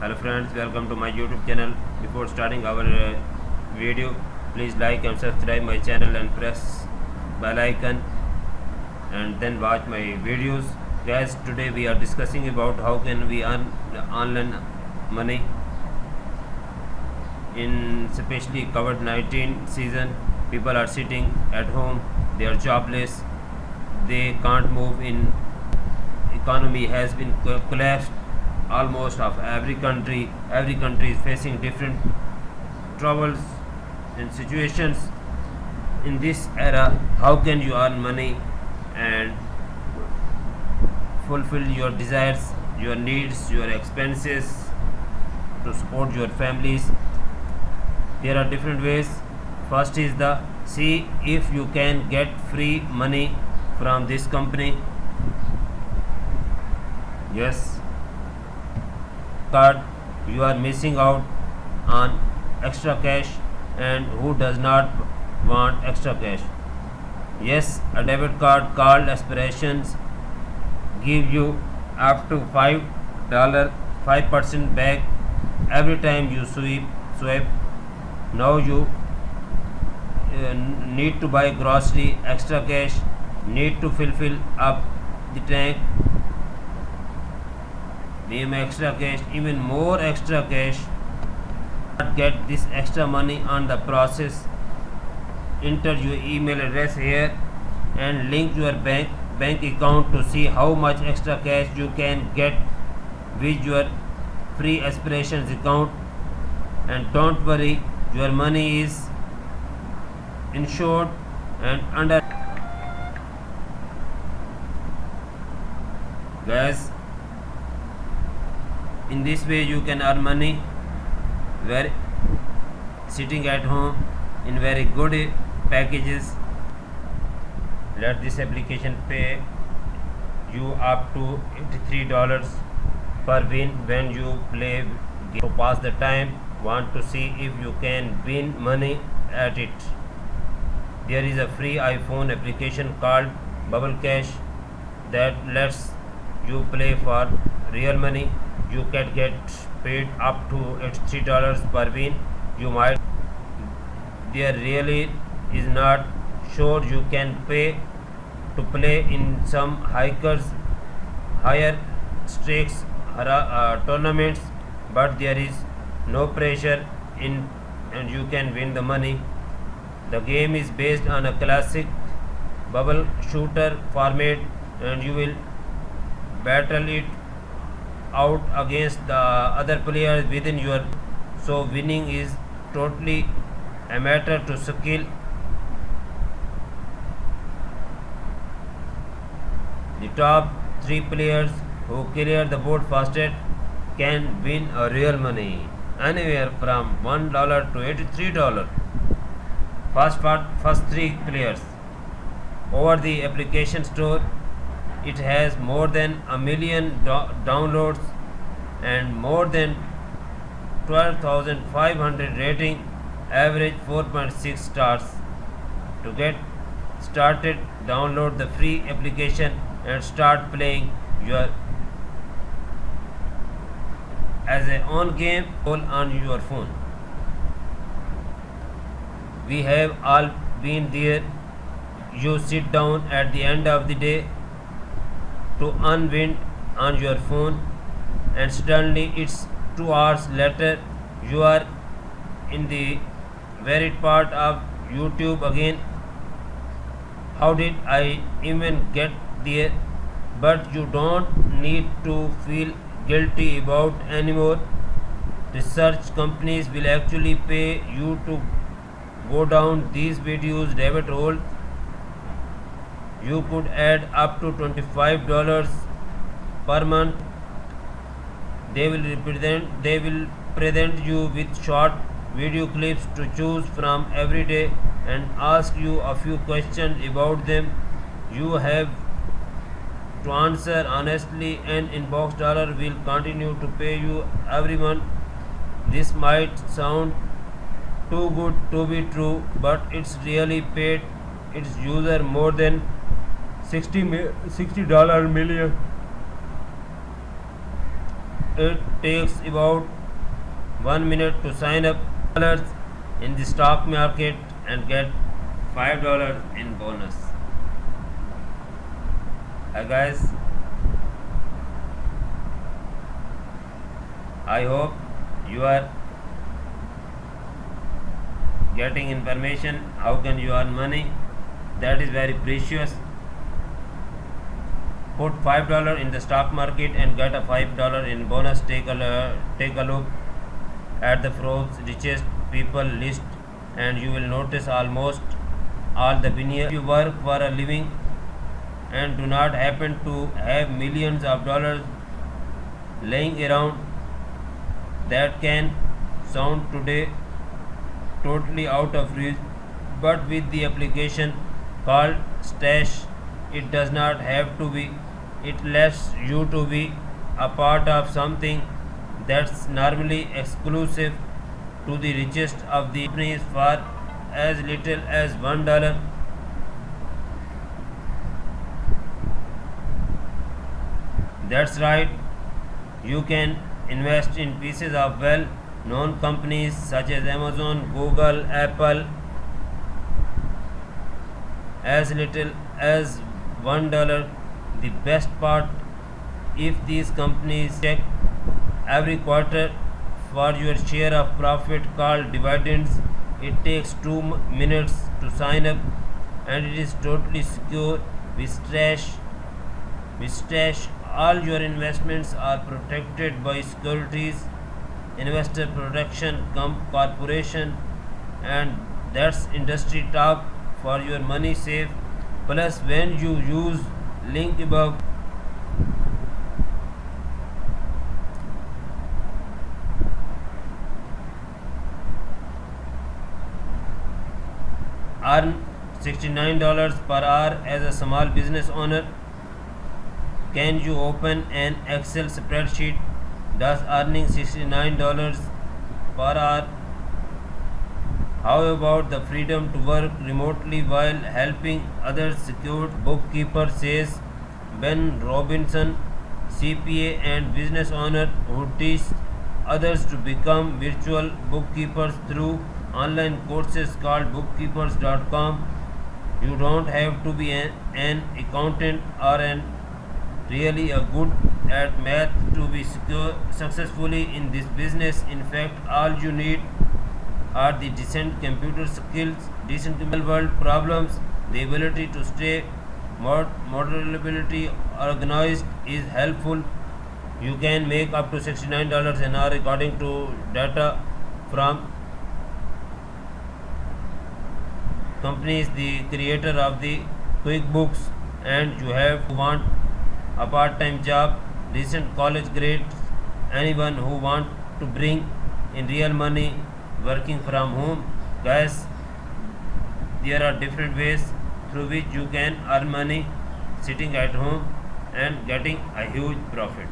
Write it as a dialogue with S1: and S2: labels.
S1: Hello friends, welcome to my YouTube channel. Before starting our video, please like and subscribe my channel and press bell icon and then watch my videos. Guys, today we are discussing about how can we earn online money in especially COVID-19 season. People are sitting at home, they are jobless, they can't move in. Economy has been collapsed almost of every country. Every country is facing different troubles and situations. In this era, how can you earn money and fulfill your desires, your needs, your expenses to support your families? There are different ways. First is the see if you can get free money from this company. Yes, card, you are missing out on extra cash, and who does not want extra cash? Yes, a debit card called Aspirations give you up to $5 5% back every time you swipe. Now you need to buy grocery, extra cash, need to fill up the tank, name extra cash, even more extra cash. Get this extra money on the process. Enter your email address here and link your bank account to see how much extra cash you can get with your free Aspirations account. And don't worry, your money is insured and under. Guys, in this way you can earn money where sitting at home in very good packages. Let this application pay you up to $83 per win when you play to pass the time. Want to see if you can win money at it? There is a free iPhone application called Bubble Cash that lets you play for real money. You can get paid up to $83 per win. You might there really is not sure you can pay to play in some higher stakes tournaments, but there is no pressure in and you can win the money. The game is based on a classic bubble shooter format and you will battle it out against the other players within your, so winning is totally a matter to skill. The top 3 players who clear the board fastest can win a real money anywhere from $1 to $83. First 3 players over the application store. It has more than a million downloads and more than 12,500 rating, average 4.6 stars. To get started, download the free application and start playing your as a own game all on your phone. We have all been there. You sit down at the end of the day to unwind on your phone and suddenly it's 2 hours later you are in the varied part of YouTube again. How did I even get there? But you don't need to feel guilty about anymore. Research companies will actually pay you to go down these videos rabbit hole. You could add up to $25 per month. They will present you with short video clips to choose from every day and ask you a few questions about them. You have to answer honestly, and Inbox Dollar will continue to pay you every month. This might sound too good to be true, but it's really paid its user more than $60 million It takes about 1 minute to sign up in the stock market and get $5 in bonus. Hi guys, I hope you are getting information how can you earn money. That is very precious. Put $5 in the stock market and get a $5 in bonus. Take a look at the Forbes richest people list and you will notice almost all the billionaires. If you work for a living and do not happen to have millions of dollars laying around, that can sound today totally out of reach, but with the application called Stash, it does not have to be. It lets you to be a part of something that's normally exclusive to the richest of the companies for as little as $1. That's right, you can invest in pieces of well-known companies such as Amazon, Google, Apple as little as $1. The best part, if these companies check every quarter for your share of profit called dividends, it takes 2 minutes to sign up and it is totally secure. With Stash, all your investments are protected by securities, investor protection corporation, and that's industry talk for your money safe. Plus, when you use link above, earn $69 per hour as a small business owner. Can you open an Excel spreadsheet? Does earning $69 per hour? How about the freedom to work remotely while helping others? Secured bookkeeper, says Ben Robinson, CPA and business owner who teaches others to become virtual bookkeepers through online courses called bookkeepers.com. You don't have to be an accountant or an really a good at math to be successfully in this business. In fact, all you need are the decent computer skills, decent world problems, the ability to stay moderately organized is helpful. You can make up to $69 an hour according to data from companies, the creator of the QuickBooks, and you have to want a part-time job, recent college grades, anyone who want to bring in real money working from home. Guys, there are different ways through which you can earn money sitting at home and getting a huge profit.